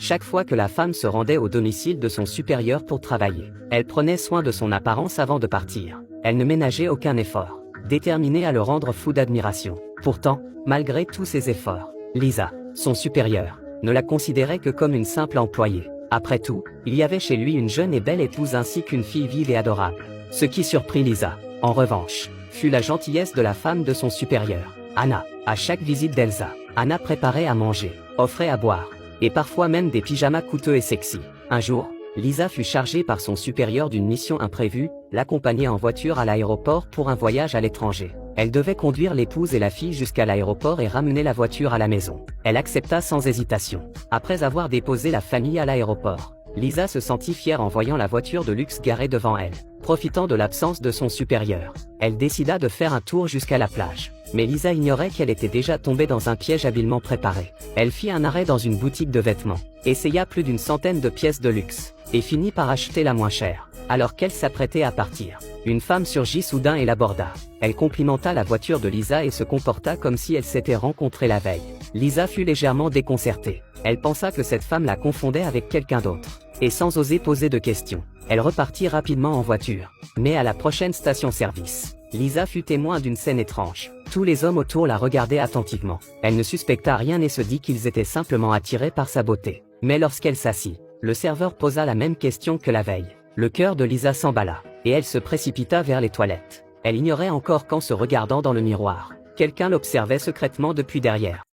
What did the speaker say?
chaque fois que la femme se rendait au domicile de son supérieur pour travailler. Elle prenait soin de son apparence avant de partir. Elle ne ménageait aucun effort, déterminée à le rendre fou d'admiration. Pourtant, malgré tous ses efforts, Lisa, son supérieure, ne la considérait que comme une simple employée. Après tout, il y avait chez lui une jeune et belle épouse ainsi qu'une fille vive et adorable. Ce qui surprit Lisa, en revanche, fut la gentillesse de la femme de son supérieur, Anna. À chaque visite d'Elsa, Anna préparait à manger, offrait à boire, et parfois même des pyjamas coûteux et sexy. Un jour, Lisa fut chargée par son supérieur d'une mission imprévue, l'accompagner en voiture à l'aéroport pour un voyage à l'étranger. Elle devait conduire l'épouse et la fille jusqu'à l'aéroport et ramener la voiture à la maison. Elle accepta sans hésitation. Après avoir déposé la famille à l'aéroport, Lisa se sentit fière en voyant la voiture de luxe garée devant elle. Profitant de l'absence de son supérieur, elle décida de faire un tour jusqu'à la plage. Mais Lisa ignorait qu'elle était déjà tombée dans un piège habilement préparé. Elle fit un arrêt dans une boutique de vêtements, essaya plus d'une centaine de pièces de luxe, et finit par acheter la moins chère. Alors qu'elle s'apprêtait à partir, une femme surgit soudain et l'aborda. Elle complimenta la voiture de Lisa et se comporta comme si elle s'était rencontrée la veille. Lisa fut légèrement déconcertée. Elle pensa que cette femme la confondait avec quelqu'un d'autre. Et sans oser poser de questions, elle repartit rapidement en voiture. Mais à la prochaine station-service, Lisa fut témoin d'une scène étrange. Tous les hommes autour la regardaient attentivement. Elle ne suspecta rien et se dit qu'ils étaient simplement attirés par sa beauté. Mais lorsqu'elle s'assit, le serveur posa la même question que la veille. Le cœur de Lisa s'emballa, et elle se précipita vers les toilettes. Elle ignorait encore qu'en se regardant dans le miroir, quelqu'un l'observait secrètement depuis derrière.